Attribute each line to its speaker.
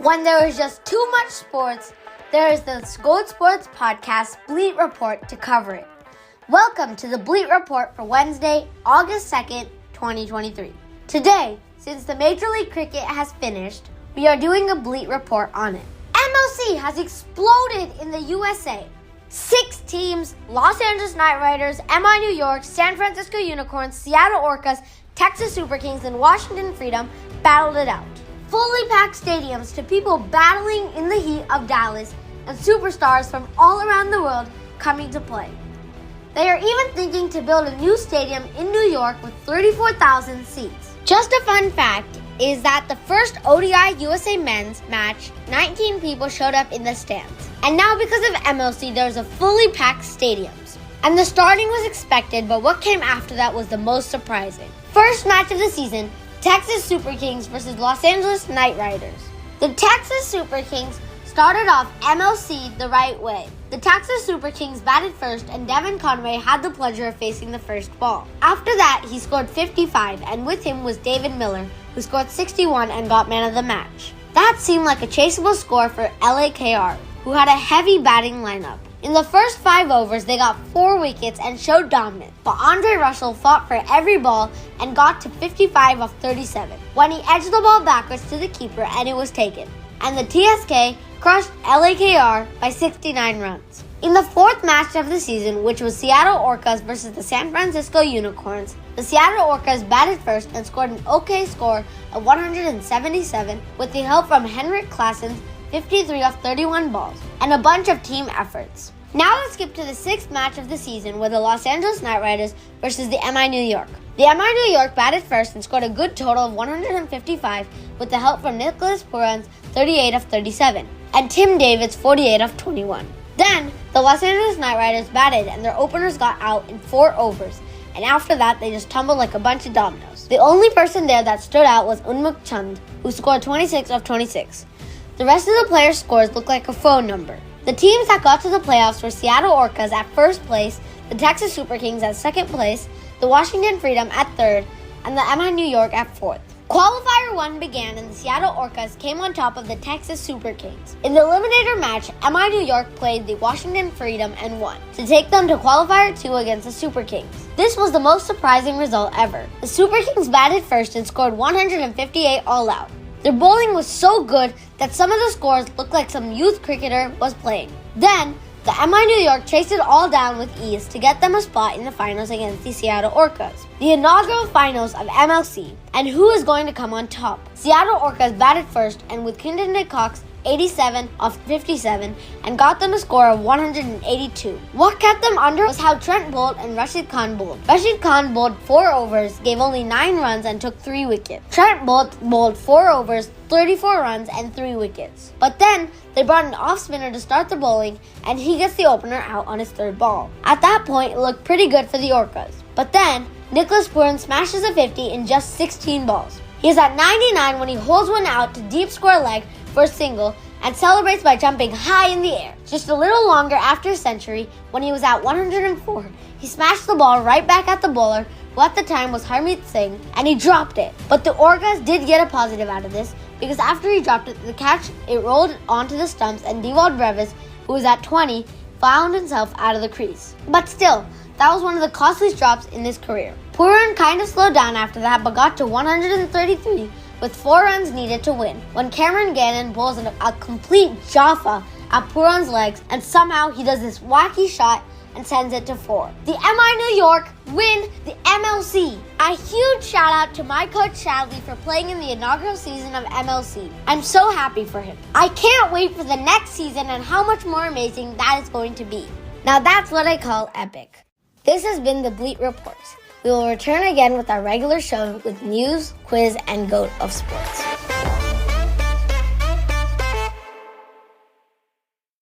Speaker 1: When there is just too much sports, there is the G.O.A.T Sports podcast, Bleat Report, to cover it. Welcome to the Bleat Report for Wednesday, August 2nd, 2023. Today, since the Major League Cricket has finished, we are doing a Bleat Report on it. MLC has exploded in the USA. 6 teams, Los Angeles Knight Riders, MI New York, San Francisco Unicorns, Seattle Orcas, Texas Super Kings, and Washington Freedom battled it out. Fully packed stadiums to people battling in the heat of Dallas and superstars from all around the world coming to play. They are even thinking to build a new stadium in New York with 34,000 seats. Just a fun fact is that the first ODI USA men's match, 19 people showed up in the stands. And now because of MLC, there's a fully packed stadiums. And the starting was expected, but what came after that was the most surprising. First match of the season, Texas Super Kings versus Los Angeles Knight Riders. The Texas Super Kings started off MLC the right way. The Texas Super Kings batted first, and Devin Conway had the pleasure of facing the first ball. After that, he scored 55, and with him was David Miller, who scored 61 and got man of the match. That seemed like a chaseable score for LAKR, who had a heavy batting lineup. In the first 5 overs, they got 4 wickets and showed dominance, but Andre Russell fought for every ball and got to 55 of 37, when he edged the ball backwards to the keeper and it was taken. And the TSK crushed LAKR by 69 runs. In the 4th match of the season, which was Seattle Orcas versus the San Francisco Unicorns, the Seattle Orcas batted first and scored an okay score of 177 with the help from Henrik Klassen's 53 of 31 balls, and a bunch of team efforts. Now let's skip to the 6th match of the season with the Los Angeles Knight Riders versus the MI New York. The MI New York batted first and scored a good total of 155 with the help from Nicholas Puran's 38 of 37 and Tim David's 48 of 21. Then, the Los Angeles Knight Riders batted and their openers got out in 4 overs, and after that they just tumbled like a bunch of dominoes. The only person there that stood out was Unmuk Chand, who scored 26 of 26. The rest of the players' scores look like a phone number. The teams that got to the playoffs were Seattle Orcas at first place, the Texas Super Kings at second place, the Washington Freedom at third, and the MI New York at fourth. Qualifier 1 began and the Seattle Orcas came on top of the Texas Super Kings. In the eliminator match, MI New York played the Washington Freedom and won, to take them to Qualifier 2 against the Super Kings. This was the most surprising result ever. The Super Kings batted first and scored 158 all out. Their bowling was so good that some of the scores looked like some youth cricketer was playing. Then, the MI New York chased it all down with ease to get them a spot in the finals against the Seattle Orcas, the inaugural finals of MLC. And who is going to come on top? Seattle Orcas batted first and with Quinton de Kock's 87 of 57 and got them a score of 182. What kept them under was how Trent bowled and Rashid Khan bowled. Rashid Khan bowled 4 overs, gave only 9 runs and took 3 wickets. Trent bowled 4 overs, 34 runs and 3 wickets. But then they brought an off spinner to start the bowling and he gets the opener out on his 3rd ball. At that point, it looked pretty good for the Orcas. But then Nicholas Puran smashes a 50 in just 16 balls. He is at 99 when he holds one out to deep square leg for a single and celebrates by jumping high in the air. Just a little longer after a century, when he was at 104, he smashed the ball right back at the bowler, who at the time was Harmeet Singh, and he dropped it. But the Orcas did get a positive out of this, because after he dropped it, the catch, it rolled onto the stumps, and Dewald Brevis, who was at 20, found himself out of the crease. But still, that was one of the costliest drops in his career. Puran kind of slowed down after that, but got to 133, with 4 runs needed to win, when Cameron Gannon bowls a complete Jaffa at Puran's legs, and somehow he does this wacky shot and sends it to 4. The MI New York win the MLC. A huge shout out to my coach Shadley for playing in the inaugural season of MLC. I'm so happy for him. I can't wait for the next season and how much more amazing that is going to be. Now that's what I call epic. This has been the Bleat Report. We will return again with our regular show with news, quiz, and GOAT of sports.